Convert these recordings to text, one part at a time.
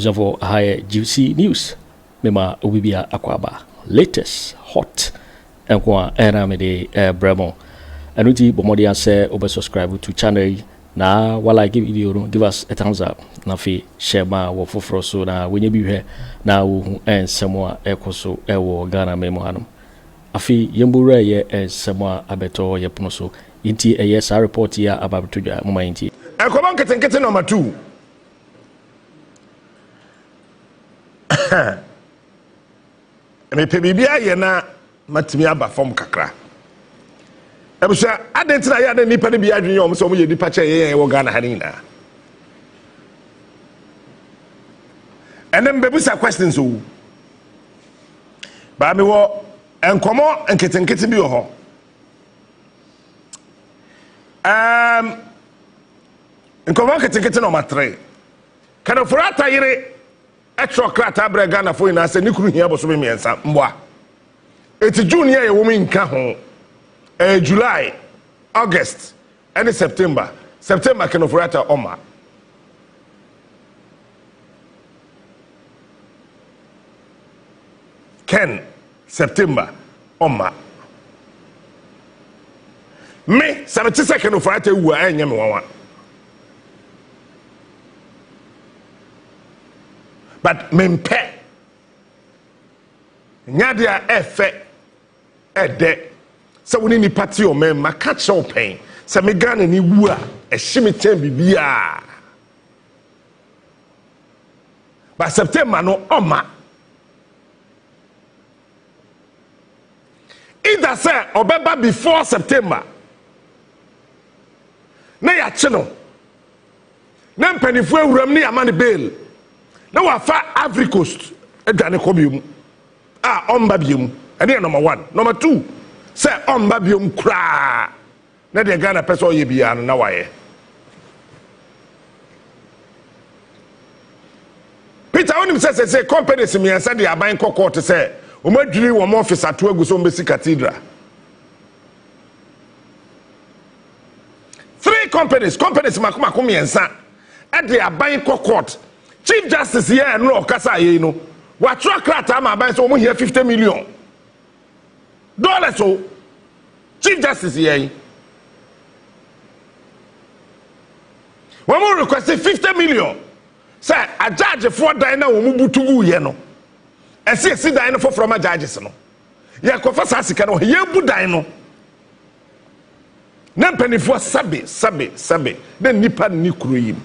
for higher juicy news. Mema ubibia akwaba latest hot enkwa eramede bremo. Anuti bomodi ase obe subscribe to channel na wala give video give us a thumbs up na fi share ma wo foforo so na wenye bi hwe na wo ensemo a ekoso ewo Ghana memo hanum. Afi yembura ye ensemo a abeto ye pono so inti yes report ya ababetodwa mama inti. Enkoman ketenkete number 2. Me pe bibia ye na matimi aba form kakra. Ebusha adentina ya na nipa ne bia adwene o so mo ye nipa che ye wo Ghana hani na. Enem bebusa questions o. Ba me wo enkomo enketenkete bi wo ho. Enkomo enketenkete number 3. Ken Ofori Atta yire etro krata bre Ghana fo ina se nikuru hia bo so be miensa mboa. Eti June ye wo mi nka ho. July, August, and September. September Ken Ofori Atta Oma. Ken, September, Oma. Me, 70 Ken Ofori Atta wu a nyame wawa. But mempe. Nyadia efe ede. So we need party or men, my catch all pain. So me Ghana ni wua a shimmy ten bibia. But September no oma. Either say or beba before September. Na ya chino. Na mpanifu ewuram ni amani bail. Na wafa Ivory Coast edwane kobium. Omba bium. Ene number 1. Number 2. Say on babium kra na de Ghana person ye bia na waye Peter onim say companies me answer dey aban court say o madwiri wo mo office ato aguso mbesi cathedral 3 companies makoma me answer at the aban court chief justice here no okasa ye no wa track rata ma aban so mo here $50 million so chief justice here when we requested $50 million say a judge for dina wo mubutugu ye no esi dina for from a judges no ye confess asika no ye bu dan no na mpanifo sabe na nipa ni kuro yim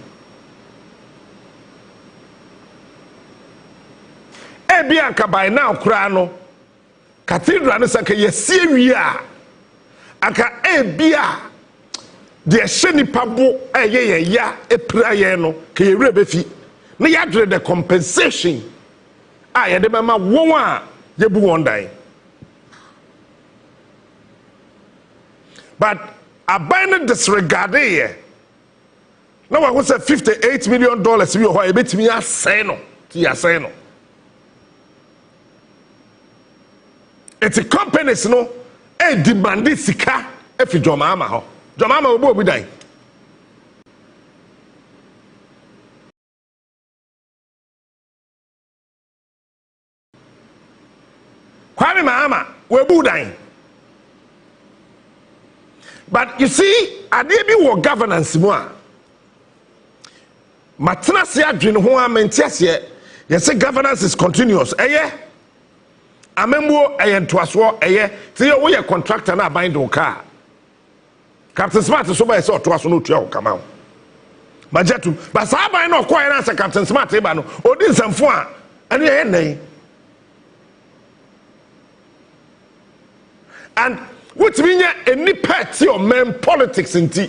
e bia nka by now kura no cathedral no saka yesie wi a aka ebia de hyeni pabo eye ya epira ye no ka yewre befi na yadre the compensation ye de mama won a ye bu won dan but aban disregard ye na wa go say $58 million wi ho e betimi asay no ti asay no it's a companies no e demand sika e fi jomama ho jomama obo obi dai kwame mama we bu dai but you see ade bi wo governance mu a matena se adwene ho a mentiase ye say governance is continuous amembo entoaso say wo ye contractor na bind do car Captain Smart so by say otoaso no tua kama o majetu ba sa ban no koy na say Captain Smart e ba no odi nsamfo a ene ye nan and what meanya any party or men politics inti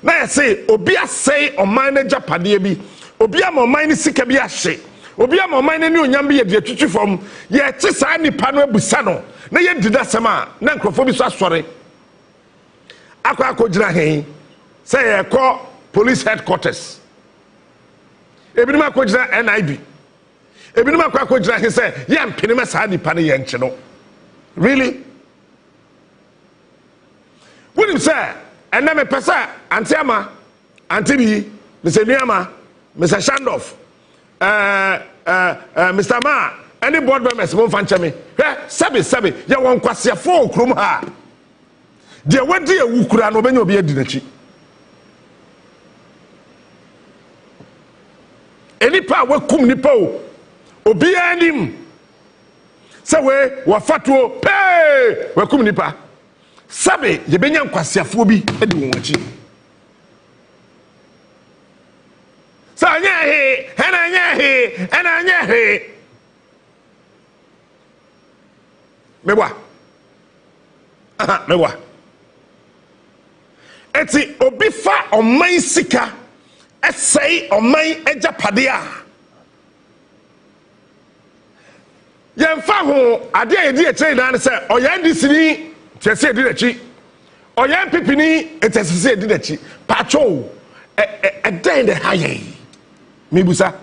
na say obi asay o manager pade bi obi am o man sika bi ahye obi am o man ni onyam bi ye de twitwi fom ye ti sa nipa no abusa no na ye dida sema na nkrofo bi so asore akwa gira say ye call police headquarters ebinim akwa gira NIB ebinim akwa gira say ye mpene sa nipa no ye nche no really when you say and na me pesa antiama antibi me se nuama me se shandoff Mr. Ma, any board members won't fancy me. Sabi, ya won't kwasia for krum ha. Dear, what dear Ukura no benyo be a dinachi. Any power kum nipo, obia him. Sawe, wafatuo, pay, wakum nipa. Sabi, ye benyan kwasia fobi, edu wachi. Sa anya he. Mewa. Mewa. Eti obi fa oman sika esei oman ejapade a. Yemfa ho ade a yedi ekyere dan se oyan disini tese edi dachi. Oyan pipini etese edi dachi. Pacho den de haye. Mibusa.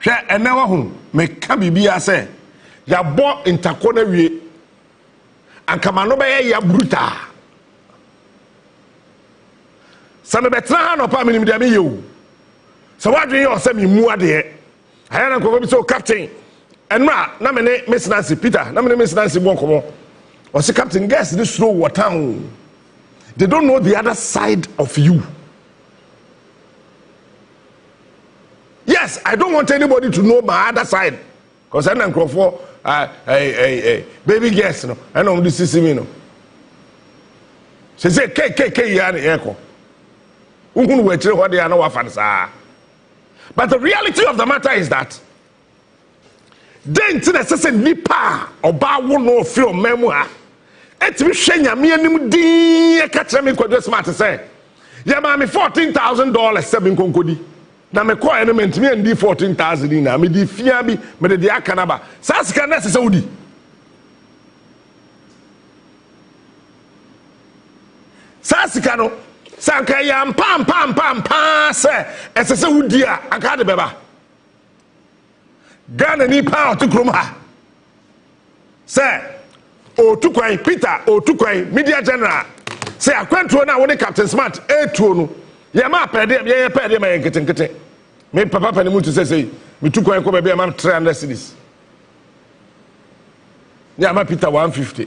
Hwe ene wa ho meka bibia se ya bo intakona wie ankama no be ya bruta. Sammy betra no pa minim de me yewu. So wadwen yo se me mu ade. Ayana ko be so captain. Enra na me ne Miss Nancy Peter, na me ne Miss Nancy Bonkomo. O se captain guess this slow water. They don't know the other side of you. Yes, I don't want anybody to know my other side. Because I don't go for baby girls, no. I know this is me, no. She say, K, yani, eko. Uhun wetre what they are no afansa. But the reality of the matter is that then to the session nipa oba wo no feel memoir. Etimi hwenya me anim din e ka kire me kwadwe smart say. Ya ma me $14,000 seven konkodi. Na me call element me and 14,000 na me di fia bi me de aka na ba sa sika na se wudi sa sika no sanka ya pam se esese wudi a aka de beba Ghana ni pa otukrom ha se otukwan Peter otukwan media general se akwantuo na woni Captain Smart etuo no ye ma pede ye pede ma nkete me papa pani mutu say me tukwan ko be ma 300 cedis ya ma Peter 150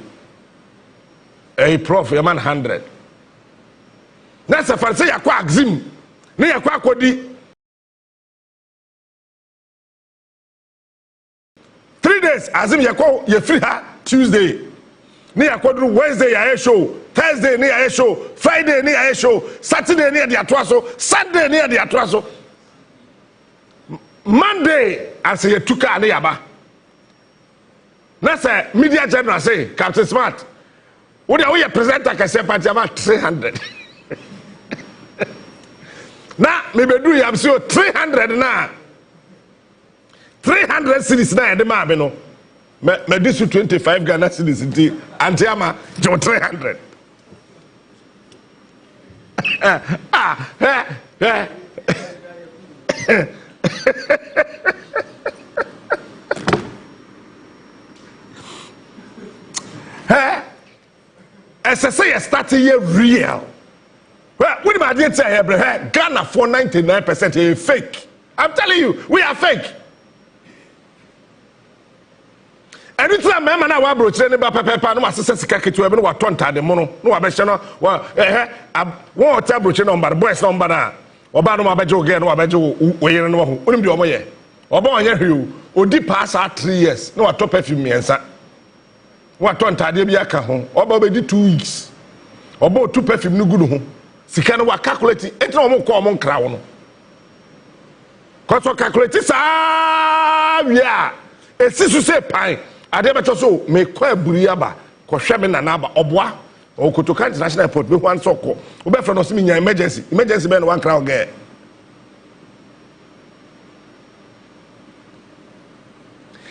prof ye man 100 na se fa say yakwa axim ne yakwa akodi 3 days azim yakwa ye free ha Tuesday ne yakodru Wednesday ya show Thursday ni aye show, Friday ni aye show, Saturday ni ade atoaso, Sunday ni ade atoaso. Monday as ye tuka na yaba. Na say media general say Captain Smart. Wo dey we presenter ka say party about 300. Na me bedu yam so 300 na. 300 cedis na de ma be no. Me disu 25 Ghana cedis nti antiama jo 300. As I say, start a year real. Well, what am I doing to say? Ghana for 99% fake. I'm telling you, we are fake. And it's a man na wa bro chere ba papa no asese sika ketu ebe no wa tonta de mono no wa be hye no wa wo ota bro chere number boys number na oba no ma beje oge no wa beje oyere no ho onim bi omo ye oba onye hwe odi pass 3 years no wa top perfume miensa wa tonta de bi aka ho oba be di 2 weeks oba otu perfume no gudu ho sika no wa calculate enti no mo ko omo nkra wo no ko so calculate sa wia esisu se pan ade beto so me kwa buri aba ko hwe me na aba oboa Okotoka International Airport be wan soko wo be fra no simi nya emergency be no wan crowd ge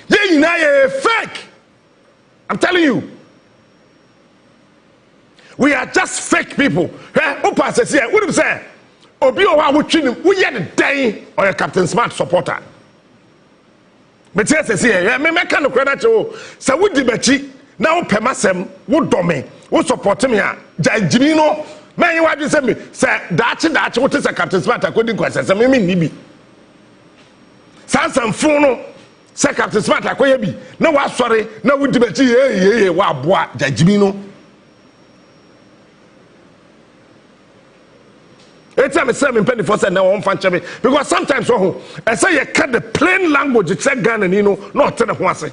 ye na ye fake. I'm telling you, we are just fake people. Who passes here? What do you say? Obi o wa wo twini wo ye de dan or your Captain Smart supporter. Me tell say me ka no credit o say wo di bachi na wo pemasem wo dome wo support me a jajimi no man you wa say me say daachi wo te say Captain Smart according to say me ni bi sansan fun no se Captain Smart akoye bi na wa sori na wudi bechi wa boa jajimi no Anytime I say me penny for say na won fan chebe because sometimes so I say you cut the plain language check Ghana ni no not tell ho ase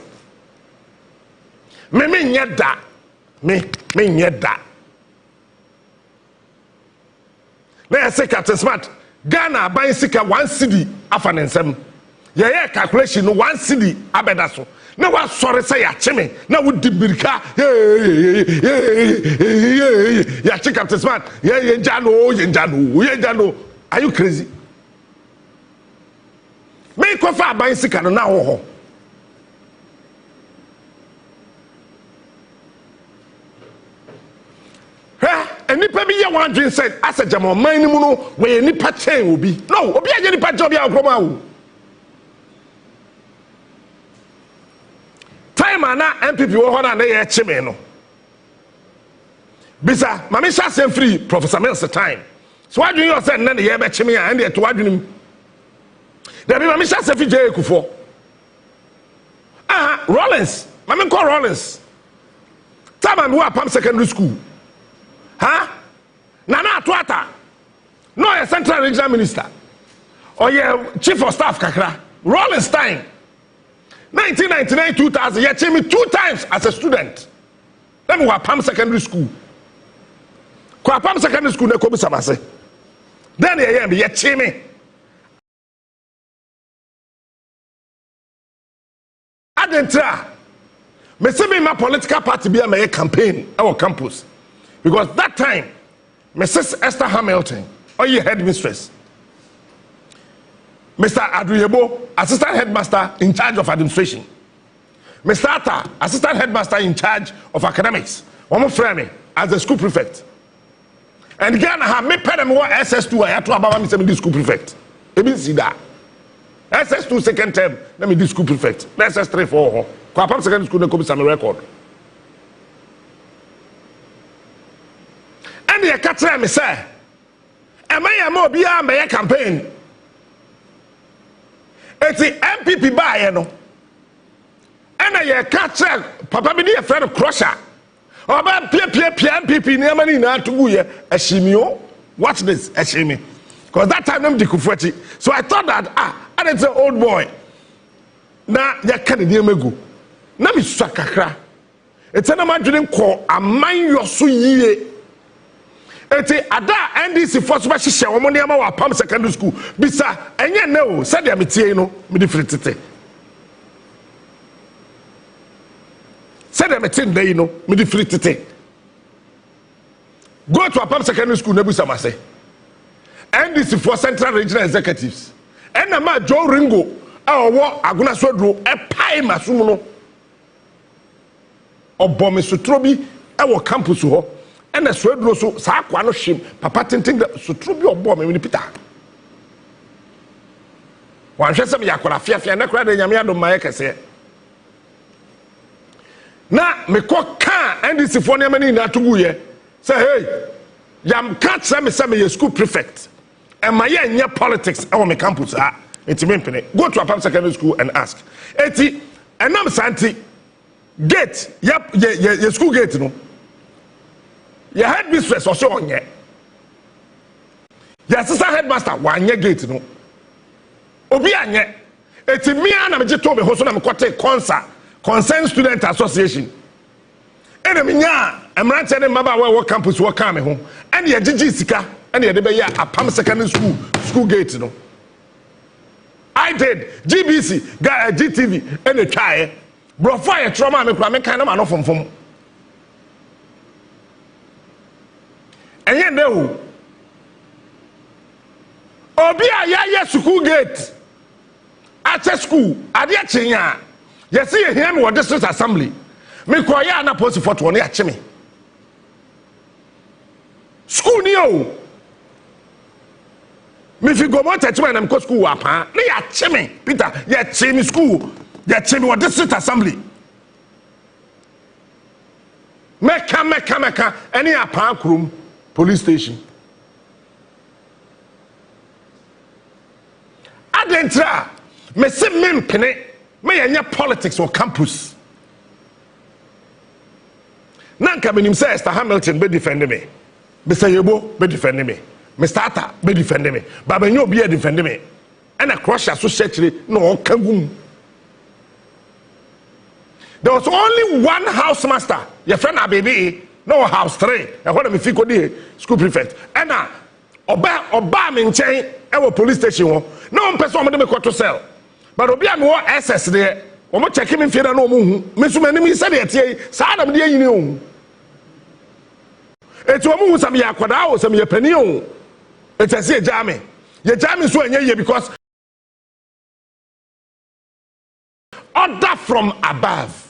me nyɛ da me nyɛ da na I say Captain Smart Ghana buy sika 1 cedi afa ne nsam ye calculation no 1 cedi abeda so na wa sɔre say ya cheme na wo di birika ya check Captain Smart ye njano are you crazy me ko fa buy sika no na ho nipa bi ye wan dwen said as a jamo man ni mu no we nipa chen obi no obi aje nipa job ya okroma wo time ana MPP wo ho na ye chime no bisa mama sha sem free Professor Mills time so what do you say na ye be chime ya and ye to adwenim da bi mama sha sem free je Akufo Rollins mama call Rollins time and wa Pam secondary school Ato Atta no a central regional minister or chief of staff kakra Rollins time 1999-2000 you check me 2 times as a student let me wa Pam secondary school kwa Pam secondary school na ko bi samase then you check me adentra me say me my political party be my campaign our campus because that time Mrs. Esther Hamilton, your headmistress, Mr. Adriebo, assistant headmaster in charge of administration, Mr. Atta, assistant headmaster in charge of academics, one friend as the school prefect. And Ghana have me pay them more SS2. I have to about me say school prefect. Even see that SS2 second term. Let me do school prefect. SS3 for Kwapam secondary school. They come some record. And the catcher me say, am I more be a campaign? It's the MPP buy, no. And I catcher, Papa be a friend of Crusher. Or about MPP near money now to go here. Ashimio, watch this, Ashimi. Because that time I'm the so I thought that, and it's an old boy. Now, you're Kennedy Agyapong. Now, me Sakakra. It's an imagining call a mind your suye. It's a Ada NDC for special woman ama Pam secondary school. Bisa, enye no, said ya metie no, me different tete. Said ya metie dey no, me different tete. Go to a Pam secondary school nebusa mase. NDC for central regional executives. Ena ma Joe Ringo, awo aguna sodro, e pai masum no. Obo me sotrobi e wo campus ho. And the swedro so Saquano shim, Papa tinting the Sutrubi or bomb in Peter. One says some Yakura Fiafia, and I cried in Yamiado Mayaka say. Now, me cock can and this phone in that to say, hey, Yam can't send me a school prefect. And my young politics on my campus are it's a go to a Pam secondary school and ask. Eti, and I'm Santi gate, yep, your school gate, no. Your headmistress also on ye. Your assistant headmaster one year gate no. Obi anye. Eti me ana me je to me ho so na me kote concern student association. Ene me nya emrante ne maba we campus wo kan me ho. Ene ye gigi sika, ene ye de be ya Apam secondary school gate no. I did GBC, GTV ene twae. Bro fire trauma me kura me kan na ma no fomfom. Enye no obi a ya school gate at school ade a chenya ye see ye hia me wo district assembly me ko ya na post for to ne a cheme school ni o me fi go mo cheme na me ko school wa pa ne ya cheme Peter ye cheme school ye cheme wo district assembly meka any apa krum police station. Adentra, me se me mpene me yenya politics or campus nanka menim say Esther Hamilton be defend me Mr. Yebo be defend me Mr. Atta be defend me baba nyo be defend me and a crush associate no kagum. There was only one house master your friend Ababy no house 3 and what me fiko dey school prefect and oba me nchen e wo police station ho no person mo de me to cell but obi am wo SS there o mo check me fiera no mo hu me so mani mi se de tie sa na me de yini o etu o mo hu sam ya kwada o sam ya pani o etase ye jame so enye ye because order from above.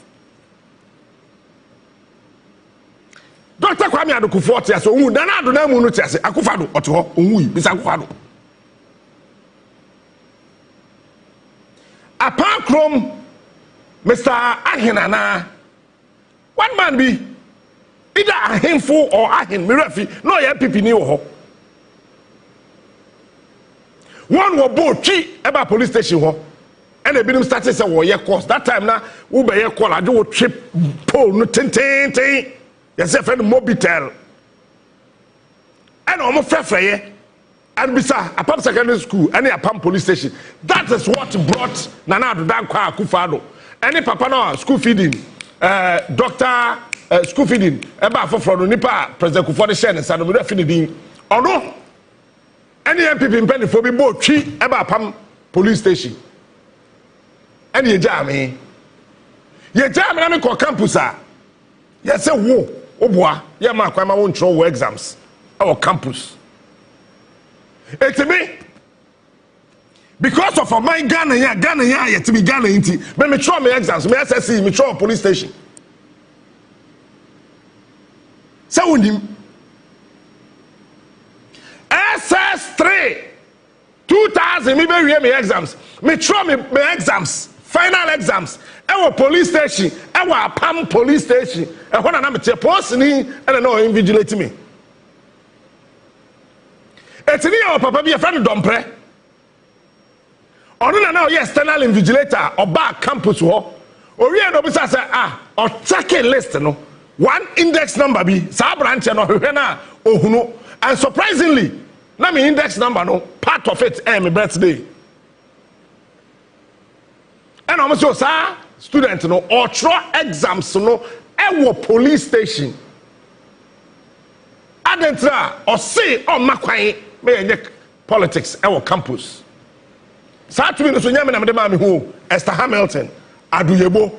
Dr. Kwame Akufo Addo so wu na ado na mu no tiase Akufo Addo oto ho onwu yi bisa Akufo Addo apart from Mr. Ahinana one man be either a handful or ahin mirafi no ya pipi ni wo ho one wo bochi eba police station ho and ebinim started say wo ye course that time na wo be ye call ade wo trip pole no ten yes, a friend Mobitel. And almost fair, and beside a pump secondary school, and a pump police station. That is what brought Nana to Danko Akufo Addo. Any papa no school feeding, doctor school feeding, about for Nipa, President Akufo Addo and Sanomi feeding. Or no, any MPP in penny for me both tree about pump police station. And ye jam me, and I call campus. Yes, a wo. Obwa, yeah, ma kwama won throw exams our campus. It's me because of my Ghana, yet to be Ghana inti. But me throw my exams, me SSC, me throw police station. So him SS3 2000 me be me exams. Me throw me exams. Final exams. Our police station, our PAM police station. And when I'm a person, and I know invigilate me. It's me or papa be a friend of Dompre. Or no, now, yes, external invigilator or back campus war. Or we are no say, or check a list, no. One index number be Sabranch and Ohena or Huno. And surprisingly, na me index number, no, part of it, my birthday. And almost so, sir, students, no, or throw exams, no, our police station. Adentra, or say, or Makwai, may politics, our campus. Saturday, no, so Yaman, and who, Esther Hamilton, Aduyebo,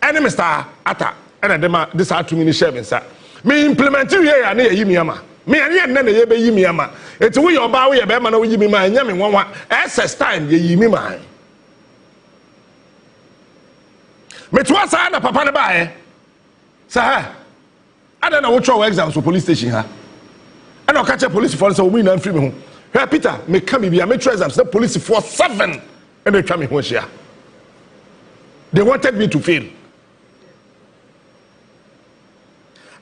and Mr. Atta, and this are 2 minutes, sir. Me implement you here, and Yimiama. Me and Yan, Yimiama. It's we are bow, we are Bama, Yimima, and Yamin, one, SS time, Yimima. Me twa sa na papa ne ba eh sa ha ada na wo twa exams for police station ha and o catch police for say o mi na free me ho hey Peter me come bia me twa exams the police for 7 and they twa me ho hia they wanted me to fail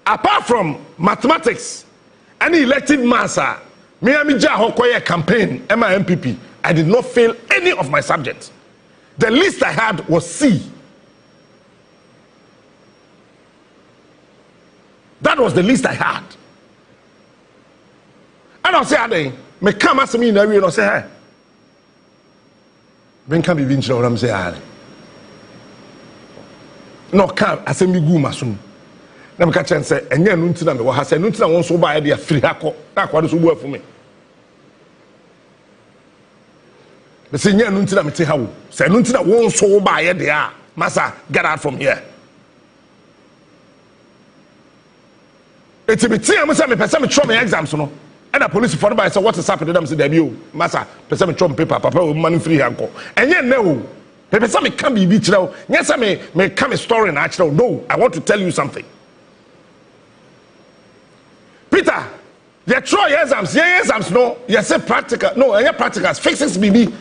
apart from mathematics any elective master me am ja hokoye campaign MPP I did not fail any of my subjects. The least I had was C. That was the least I had. And I'll say, Ade, me come ask me in area and I'll say, hey, when can be vinci or I'm saying, no, come, I say, me go, Masun. Now, catch and say, and then Nuntina, what has said, Nuntina won't so buy a free hako. That's what is work for me. The senior Nuntina, me tell how, say, Nuntina won't so buy a there. Massa, get out from here. It's a bit I'm saying, me try my exams, no. And the police for by say what is happening. I'm saying, debut, massa, person me try paper, papa, money free handko. And yet no, person me can't be beach now. Yes, I may come a story natural. No, I want to tell you something. Peter, you try exams, yeah, exams, no, you say practical, no, yeah, practicals, fixes BB.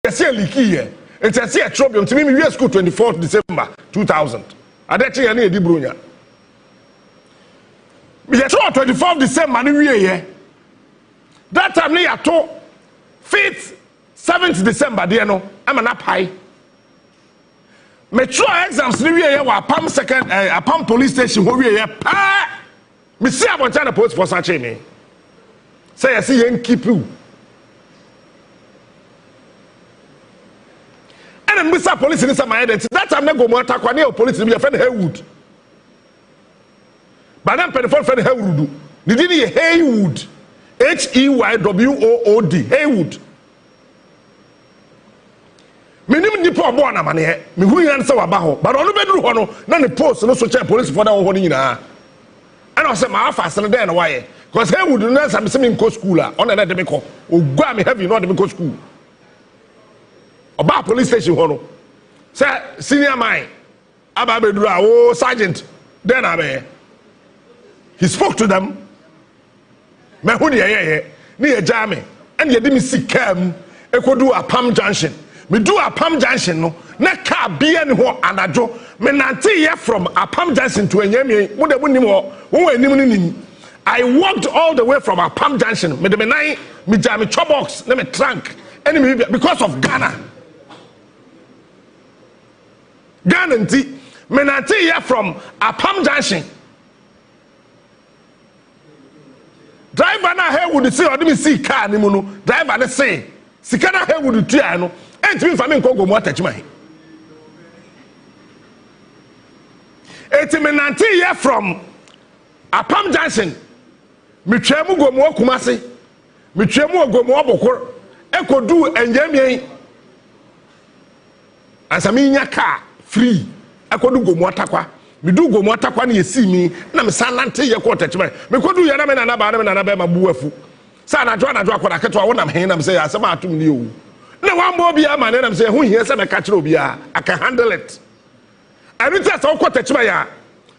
You see a leaky here. It's a see a trouble. To me, we are school 24th December 2000. I did say I need a Brunia. We are 24th December. That time, I told 5th 7th December dear no I'm an up high metro exams ni we here wa pam second pam police station wo we here pa me see abonta na post for sache me say I see yen keep you and Mr. Police in some identity that time na go mo attack na police be friend Haywood but then penfon friend Haywood ni di Haywood HEYWOOD Haywood minim nipa obo na mane me hu yan se waba ho but onu beduru ho no na ne post no so che police for that ho ni nyina and I say my fast na dey na why because Haywood no say me go school a on na dey me ko ogua me heavy no dey me go school oba police station ho no say senior mine aba beduru a o sergeant dey na be he spoke to them me hu ye ni ye jame and ye di me sikam ekodu apam junction me do Apam Junction no na car bia ne ho anajo me nante here from Apam Junction to Enyame mo de bunim ho wo anim ni nim I walked all the way from Apam Junction me de me nine me jam me chobox na me trunk enemy because of Ghana nti me nante here from Apam Junction driver na Haywood say odi me see car ni mu no driver na say sika na Haywood tua no enti fa me nkogo mo atachima he eti me nante here from Apam Junction me twemu go mo Kumase me twemu go mo Obokor ekodu Enyamie asami nya car free ekodu go mo atakwa me du go mo atakwa na yesi mi na me san nante ye ko atachima me kodu ye na me nana ba ma buafu sa na jo akwara keto wo na me na me say asema atum ni o na one more be a man and I'm saying who here say me catch obia I can handle it I mean just what touch ya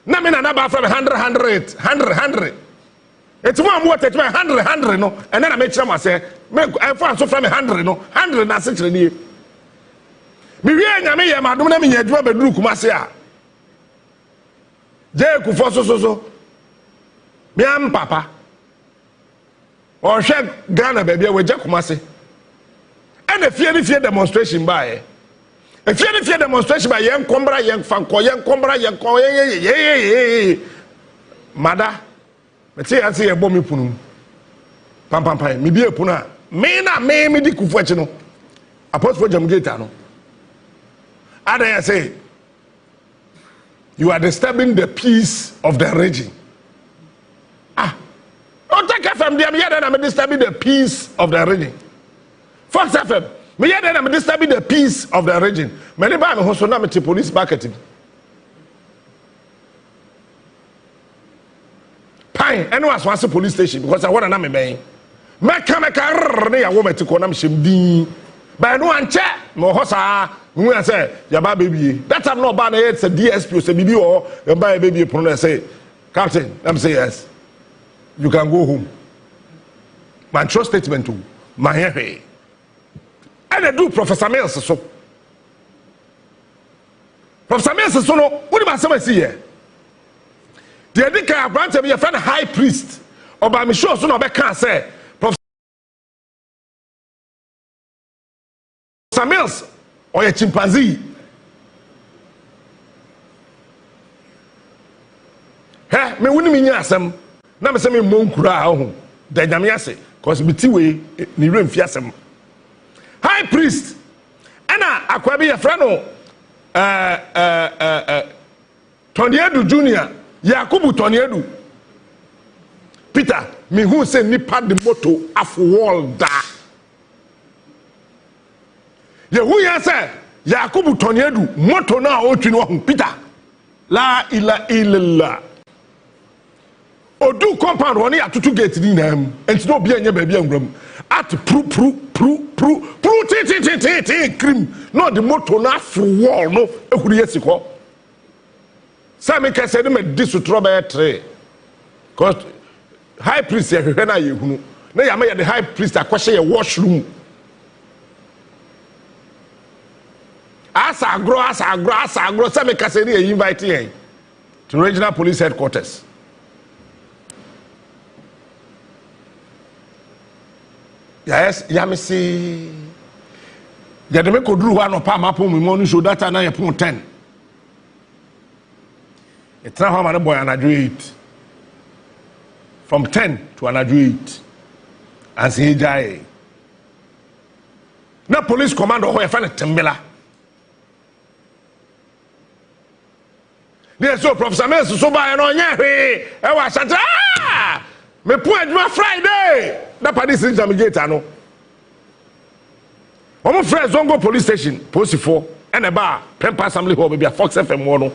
na me na ba from 100 it's one more touch my 100 no and then I make sure say me I find so from 100 no 100 na se kire ni me wie nyame ye madum na me nya aduma beduru Kumase a je kufo so me am papa o hwe Ghana ba bia we je Kumase and a fear demonstration by a fear demonstration by young combra young fanko young combra young mother me say I say a bomb punu pam me be a puna me na me di kufuachi no apostle jamgeta no I say you are disturbing the peace of the region don't take FM them here then I'm disturbing the peace of the region Fox FM, me here then I'm disturbing the peace of the region. Many by me so na me to police marketing. Pine, anyone wants a police station because I want to na me bang. Meka ne ya wo me to ko na me shem din. By no an che mo hosa, we say ya ba baby. That time no ba na it's a DSP or say bibi or ya ba baby prono say, "Captain, let me say yes. You can go home." My trust statement to my hair. And I do Professor Mills so. Professor Mills so no, what do I say here? The Edika branch of your friend high priest, or by me sure so no can say, Professor Mills or a chimpanzee. Hey, me wouldn't mean yasem, na me say me monkura home. The Yamiase, cause me tiwe ni room fiasem. High priest ana akwabi yefrano Toniedu Junior Yakubu Toniedu Peter me who say nipa the moto af wall da ye who ya say Yakubu Toniedu moto na otwi no Peter la ila illallah odu compound woni atutu gate ni nam enti no bia nya ba bia ngram at pru ti cream no the motor na for wall no ehuri yesiko Sammy can say me disutro be tre cause high priest ye hwehwe na ye hunu na ya me the high priest akwhye ye washroom asa agro Sammy can say they invite him to regional police headquarters. Yes, Yamisi. Yademe kodru wa no pa mapo mi mo show data na ye pon 10. It's now how boy anadwo 8. From 10 to anadwo 8. As he die. Na police commando ho ye fa na tembela. There so Professor Mensu so ba no nya hwe e wa Asante me pu adwuma Friday na police intermediate no omo friend Zongo police station post 4 and e ba Pempa Assembly Hall be a Fox FM no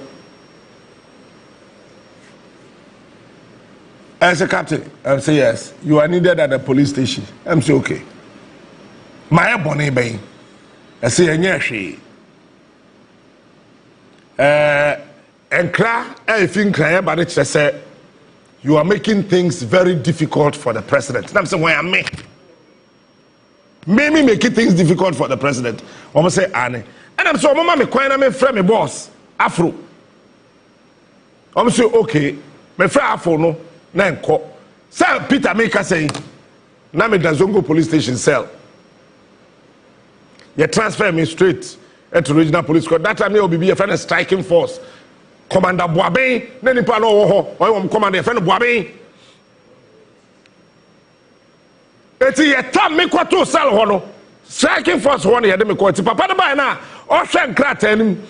as a captain I say yes you are needed at the police station I'm say okay my bonny bay I say nya hwe and I think say you are making things very difficult for the president. And I'm saying, why am I? Maybe making things difficult for the president. I'm say, Anne. And I'm so, Mama, me quite me friend, me boss, Afro. I'm say, okay, me friend Afro no, na nko. Sir Peter Maker say, na me Zongo police station cell. You transfer me straight to regional police court. That time me will be a friend striking force. Commander Boabe, na nipa no wo ho, o commander friend Boabe. Eti ye tam me kwato sal ho no. Striking force ho no ye de me ko ti papa de bai na o hwe nkrata anim.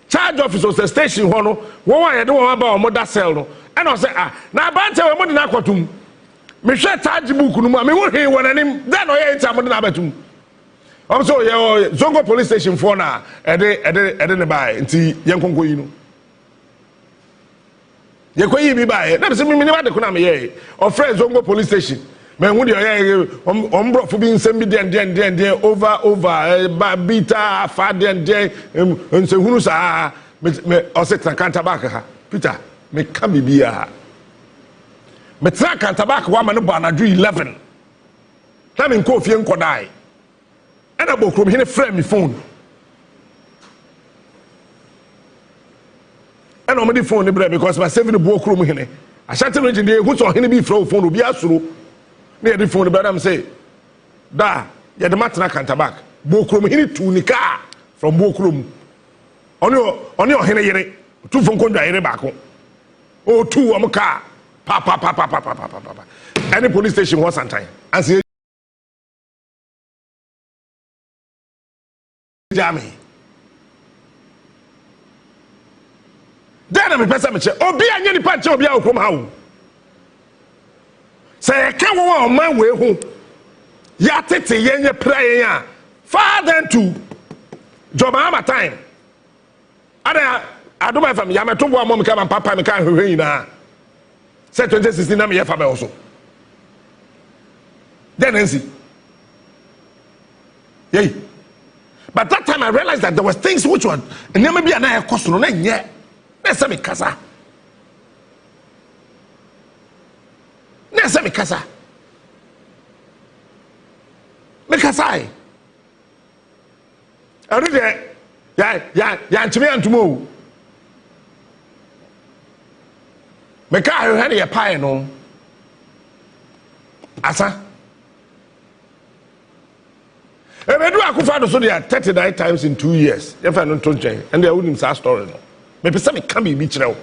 Charge officer of the station ho no, wo wa ye de wo ba o mo da cell no. E na o say na abante we mo de na kwatum. Me hwe charge book no mu, me wo he won anim, then o ye ntia mo de na abatum. I'm so ye Zongo police station for na e de ne bai nti ye nkonko yi no. Ye koyi bi bae na se mimi ne ba de kuna me ye o friend Zongo police station me hu de ye ombrofo bi nsem bi den over ba bita fa den nse hunu sa me o se kanta back ha Peter me ka bibia me tra kanta back wa ma ne bo anadwo 11 na me nko fie nkodai e na bokrom hine frame me phone and on the phone because my saving the book room here. I shut the region there, who's on any phone will be asuru. Near the phone, the brother say, Da, ya the matana can't back. Book room here to Nika from book room. On your henny, 2 phone conda back. Oh, 2 on car. Papa. Any police station was on time. And say, Jammy. Then me pesa me che obi anya ni panche obi a okrom hawo say ka wo o man we hu ya tete yenye prayer ya father to Joma time ada adoma fam ya meto bo amom ka man papa me ka hwehwe ina say 2016 na me ye fa be also then nsi yey but that time I realized that there was things which were never be na e koso no na nye Nessa me casa. Nessa me casa. Me casa. I read it. Ya ntimi antumo. Me ka ha ne ye pie no. Asa. Ebedu Akufo Addo so there 39 times in 2 years. If I don't change and they wouldn't say story no. Me pesa me ka bi kyerɛw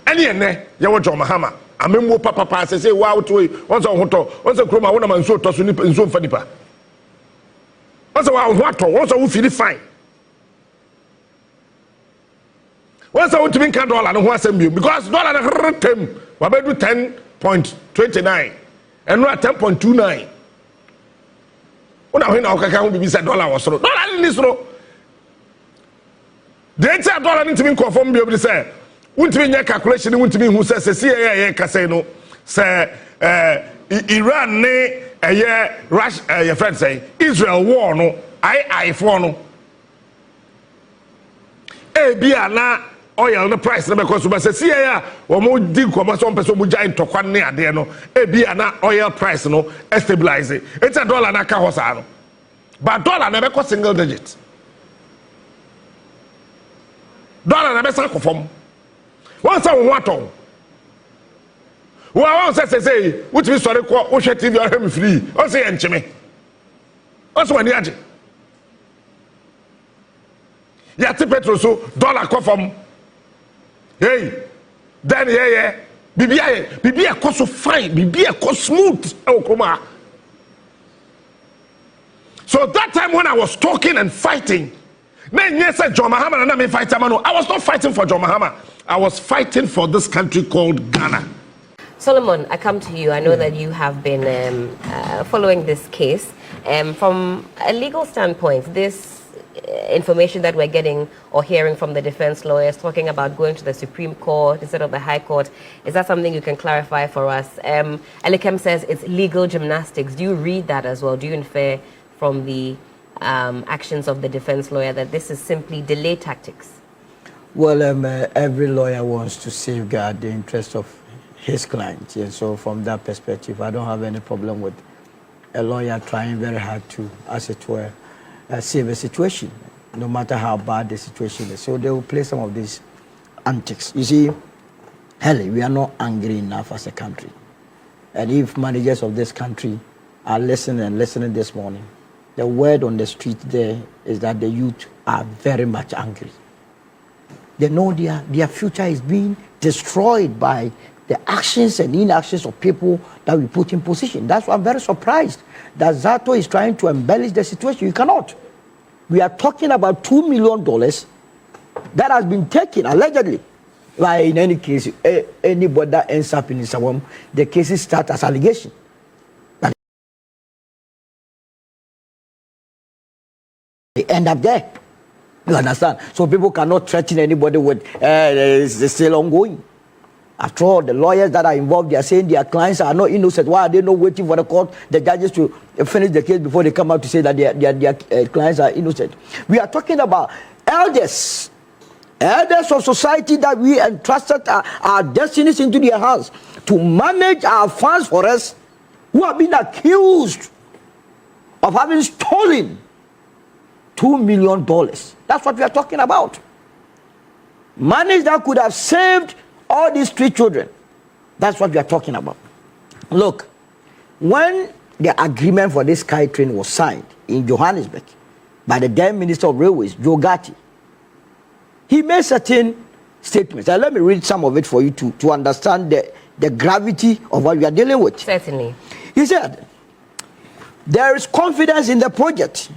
ani ene ye wo John Mahama amemwo papa say wa wo to won so hoto won so kroma wo na man so to so nipa nso mfa nipa won so wa ho ato won so wo feel fine won so wo timi kan dollar no ho asem bi because dollar na tem wa be do 10.29 and no 10.29 una ho na okaka ho bi say dollar wo soro dollar ni soro the entire dollar need to be confirmed be able to say won't be your calculation won't be who says say casino say Iran ne Russia your friend say Israel war no I for no bia na oil the price na because we say see ya wo mo dig ko so person mo giant tokwa ne ade no bia na oil price no stabilize it's a dollar na ka hosa no but dollar na be ko single digit dollar na be sa ko fom won sa wo aton Well, say, which is sorry, what TV or him free. Or say, and Jimmy. Also, when you Yati Petro so dollar come from. Hey, then yeah. Bibi a cost so fine, Bibi a cost smooth. Oh, come on. So that time when I was talking and fighting, then yes, John Mahama and I mean fight. I was not fighting for John Mahama. I was fighting for this country called Ghana. Solomon, I come to you. I know that you have been following this case. From a legal standpoint, this information that we're getting or hearing from the defense lawyers talking about going to the Supreme Court instead of the High Court, is that something you can clarify for us? Elikem says it's legal gymnastics. Do you read that as well? Do you infer from the actions of the defense lawyer that this is simply delay tactics? Well, every lawyer wants to safeguard the interest of his client. Yeah, so from that perspective, I don't have any problem with a lawyer trying very hard to, as it were, save a situation, no matter how bad the situation is. So they will play some of these antics. You see, hell, we are not angry enough as a country. And if managers of this country are listening this morning, the word on the street there is that the youth are very much angry. They know their future is being destroyed by the actions and inactions of people that we put in position. That's why I'm very surprised that Zato is trying to embellish the situation. You cannot. We are talking about $2 million that has been taken, allegedly. Like in any case, anybody that ends up in Isawam, the cases start as allegation. But they end up there. You understand? So people cannot threaten anybody with it's still ongoing. After all, the lawyers that are involved, they are saying their clients are not innocent. Why are they not waiting for the court, the judges to finish the case before they come out to say that their clients are innocent? We are talking about elders of society that we entrusted our destinies into their hands to manage our funds for us, who have been accused of having stolen $2 million. That's what we are talking about. Money that could have saved all these 3 children. That's what we are talking about. Look, when the agreement for this Sky Train was signed in Johannesburg by the then Minister of Railways, Joe Gatti, he made certain statements. And let me read some of it for you to understand the gravity of what we are dealing with. Certainly. He said, there is confidence in the project.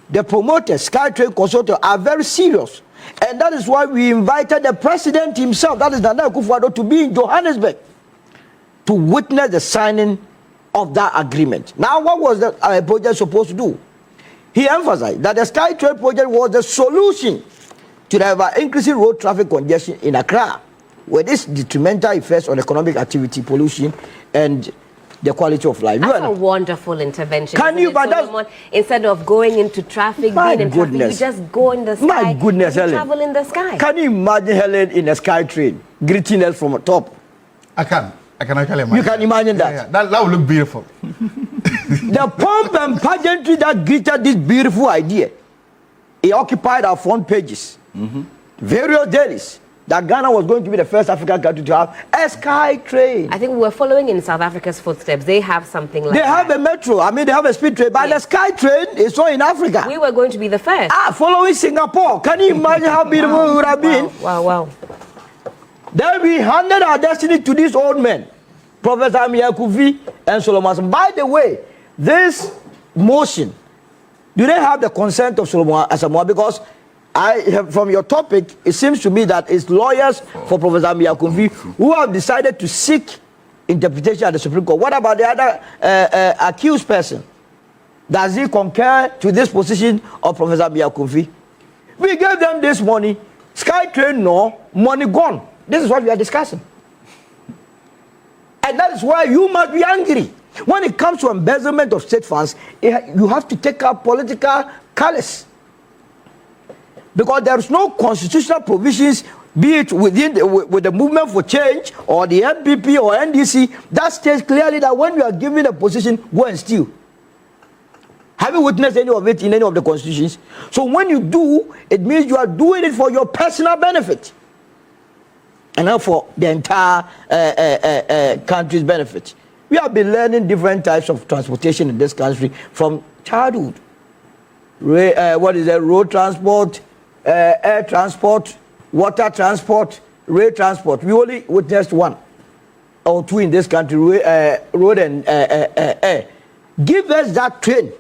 The promoters, Sky Train Consortium, are very serious. And that is why we invited the president himself, that is Akufo Addo, to be in Johannesburg to witness the signing of that agreement. Now, what was the project supposed to do? He emphasized that the Sky Train project was the solution to the ever-increasing road traffic congestion in Accra, with its detrimental effects on economic activity, pollution, and the quality of life. That's a wonderful intervention. Can you, but Solomon, instead of going into traffic, my being in goodness, traffic, you just go in the sky. My goodness, Helen. Travel in the sky. Can you imagine Helen in a Sky Train greeting us from the top? I can actually imagine. You can imagine that. Yeah. That would look beautiful. The pomp and pageantry that greeted this beautiful idea, it occupied our front pages. Various dailies. That Ghana was going to be the first African country to have a Sky Train. I think we're following in South Africa's footsteps. They have something like that. They have a metro. I mean, they have a speed train. But the Sky Train is not in Africa. We were going to be the first. Following Singapore. Can you imagine how beautiful it would have been? Wow. Then we handed our destiny to these old men, Professor Ameyaw and Solomon. By the way, this motion, do they have the consent of Solomon Asamoah? Because from your topic, it seems to me that it's lawyers for Professor Ameyaw who have decided to seek interpretation at the Supreme Court. What about the other accused person? Does he concur to this position of Professor Ameyaw? We gave them this money. Sky Train, no, money gone. This is what we are discussing. And that is why you must be angry. When it comes to embezzlement of state funds, you have to take up political callous. Because there is no constitutional provisions, be it within with the movement for change or the MPP or NDC, that states clearly that when you are given a position, go and steal. Have you witnessed any of it in any of the constitutions? So when you do, it means you are doing it for your personal benefit. and not for the entire country's benefit. We have been learning different types of transportation in this country from childhood. Road transport, air transport, water transport, rail transport. We only witnessed one or two in this country, road and air. Give us that train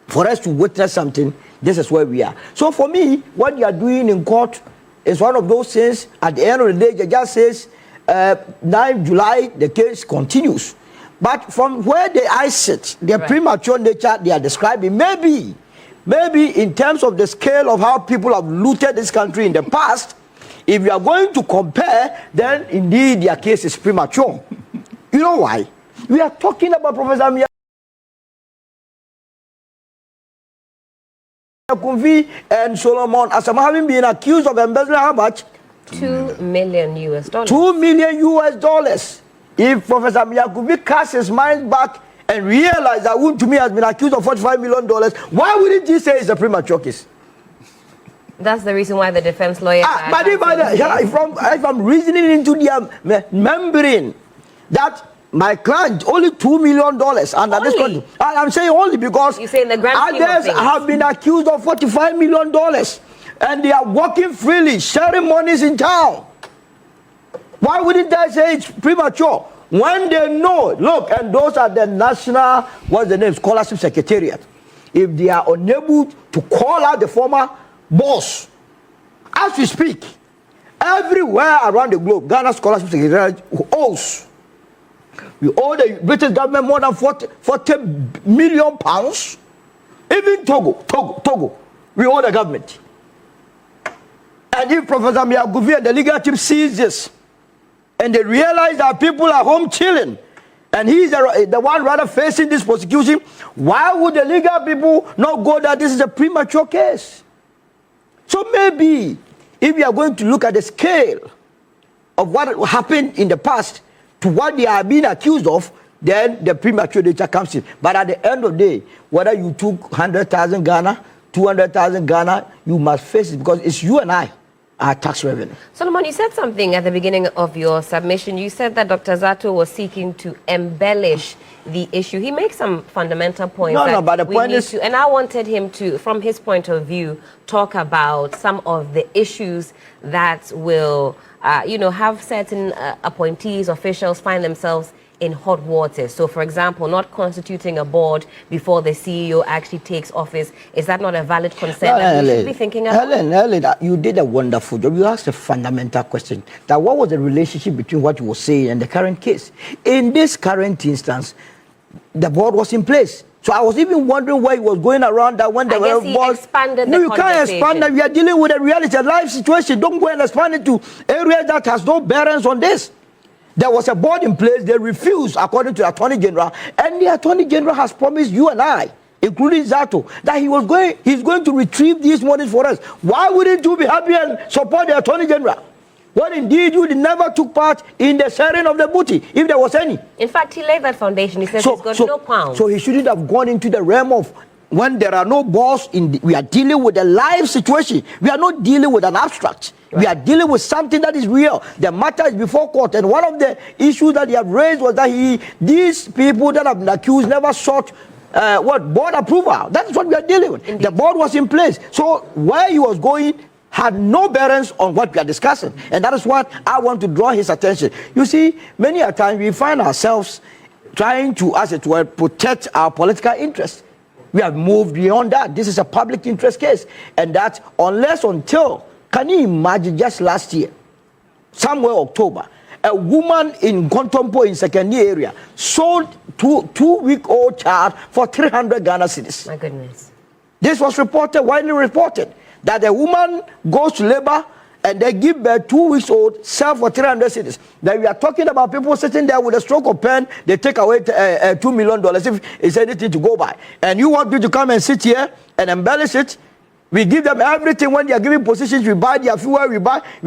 for us to witness something. This is where we are. So for me, what you are doing in court is one of those things. At the end of the day, the judge says 9 July, the case continues. But from where the eyes sit, the premature nature they are describing, maybe in terms of the scale of how people have looted this country in the past, if you are going to compare, then indeed their case is premature. You know why? We are talking about Professor Akumfi and Solomon Asama having been accused of embezzling how much? $2 million. $2 million. If Professor Akumfi casts his mind back and realize that Wontumi has been accused of $45 million, why wouldn't he say it's a premature case? That's the reason why the defense lawyer. But if I'm reasoning into their membrane that my client only $2 million under this country, I'm saying only because you say in the grand others have been accused of $45 million and they are walking freely, sharing monies in town. Why wouldn't I say it's premature? When they know, look, and those are the national, what's the name, scholarship secretariat. If they are unable to call out the former boss, as we speak, everywhere around the globe, Ghana scholarship secretariat owes. We owe the British government more than 40 million pounds. Even Togo, we owe the government. And if Professor Akumfi and the legal team sees this, and they realize that people are home chilling, and he's the one rather facing this prosecution, why would the legal people not go that this is a premature case? So maybe, if we are going to look at the scale of what happened in the past to what they are being accused of, then the premature nature comes in. But at the end of the day, whether you took 100,000 Ghana, 200,000 Ghana, you must face it because it's you and I. Our tax revenue. Solomon, you said something at the beginning of your submission. You said that Dr. Zato was seeking to embellish the issue. He makes some fundamental points. No, but the point is... and I wanted him to, from his point of view, talk about some of the issues that will, have certain appointees, officials find themselves in hot waters. So, for example, not constituting a board before the CEO actually takes office. Is that not a valid concern that we should be thinking about? Helen, you did a wonderful job. You asked a fundamental question. That what was the relationship between what you were saying and the current case? In this current instance, the board was in place. So I was even wondering why he was going around that when the board... expanded no, the you can't expand that. We are dealing with a reality, a life situation. Don't go and expand it to areas that has no bearings on this. There was a board in place. They refused, according to the Attorney General. And the Attorney General has promised you and I, including Zato, that he's going to retrieve these monies for us. Why wouldn't you be happy and support the Attorney General? Well, indeed, you never took part in the sharing of the booty, if there was any. In fact, he laid that foundation. He says he's got no pounds. So he shouldn't have gone into the realm of when there are no balls. We are dealing with a live situation. We are not dealing with an abstract. Right. We are dealing with something that is real. The matter is before court. And one of the issues that he have raised was that these people that have been accused never sought board approval. That's what we are dealing with. Indeed. The board was in place. So where he was going had no bearings on what we are discussing. And that is what I want to draw his attention. You see, many a time we find ourselves trying to, as it were, protect our political interests. We have moved beyond that. This is a public interest case. And that until, can you imagine just last year, somewhere October, a woman in Kontompo in second-year area sold two-week-old child for 300 Ghana cedis. My goodness. This was widely reported, that a woman goes to labor and they give birth 2 weeks old, sell for 300 cedis. Then we are talking about people sitting there with a stroke of pen, they take away $2 million if it's anything to go by. And you want me to come and sit here and embellish it? We give them everything. When they are giving positions, we buy their fuel, we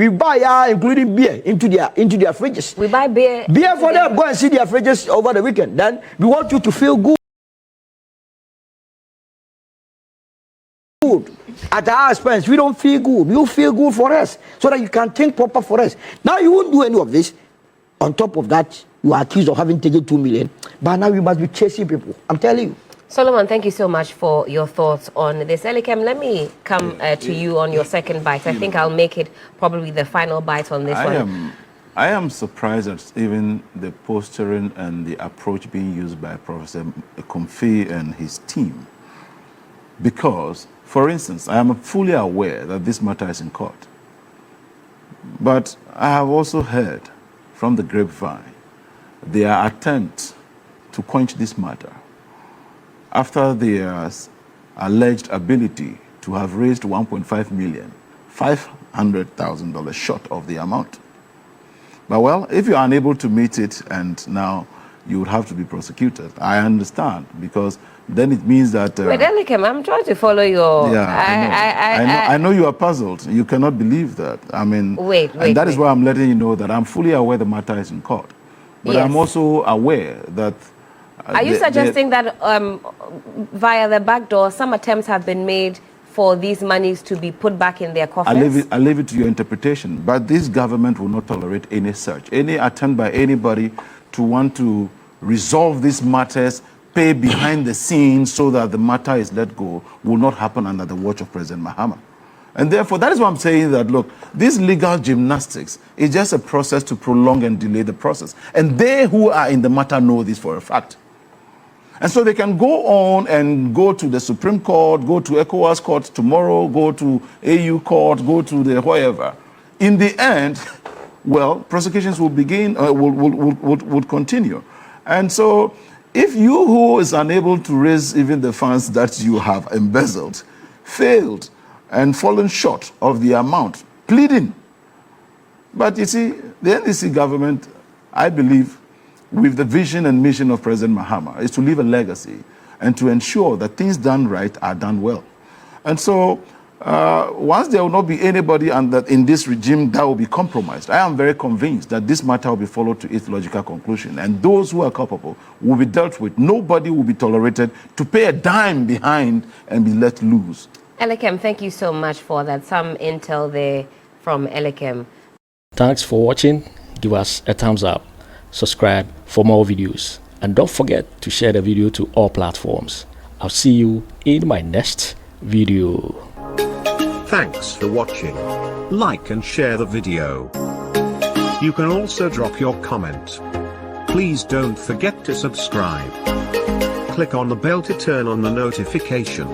buy including beer into their fridges. We buy beer for them. Go and see their fridges over the weekend. Then we want you to feel good. at our expense. We don't feel good. You feel good for us so that you can think proper for us. Now you won't do any of this. On top of that, you are accused of having taken 2 million. But now you must be chasing people. I'm telling you. Solomon, thank you so much for your thoughts on this. Elikem, let me come to you on your second bite. I think I'll make it probably the final bite on this one. I am surprised at even the posturing and the approach being used by Professor Gyamfi and his team. Because, for instance, I am fully aware that this matter is in court. But I have also heard from the grapevine their attempt to quench this matter after their alleged ability to have raised $1.5 million, $500,000 short of the amount. But well, if you are unable to meet it and now you would have to be prosecuted, I understand, because then it means that... Wait, Elikem, I'm trying to follow your... Yeah, I know you are puzzled. You cannot believe that. I mean... Wait. That is why I'm letting you know that I'm fully aware the matter is in court. But yes. I'm also aware that... Are you suggesting that via the back door, some attempts have been made for these monies to be put back in their coffers? I leave it to your interpretation. But this government will not tolerate any such. Any attempt by anybody to want to resolve these matters, pay behind the scenes so that the matter is let go, will not happen under the watch of President Mahama. And therefore, that is why I'm saying that, look, this legal gymnastics is just a process to prolong and delay the process. And they who are in the matter know this for a fact. And so they can go on and go to the Supreme Court, go to ECOWAS Court tomorrow, go to AU Court, go to the wherever. In the end, well, prosecutions will begin, would continue. And so if you who is unable to raise even the funds that you have embezzled, failed, and fallen short of the amount, pleading. But you see, the NDC government, I believe, with the vision and mission of President Mahama, is to leave a legacy and to ensure that things done right are done well. And so, once there will not be anybody in this regime that will be compromised, I am very convinced that this matter will be followed to its logical conclusion. And those who are culpable will be dealt with. Nobody will be tolerated to pay a dime behind and be let loose. Elikem, thank you so much for that. Some intel there from Elikem. Thanks for watching. Give us a thumbs up. Subscribe for more videos. And don't forget to share the video to all platforms. I'll see you in my next video. Thanks for watching. Like and share the video. You can also drop your comment. Please don't forget to subscribe. Click on the bell to turn on the notification.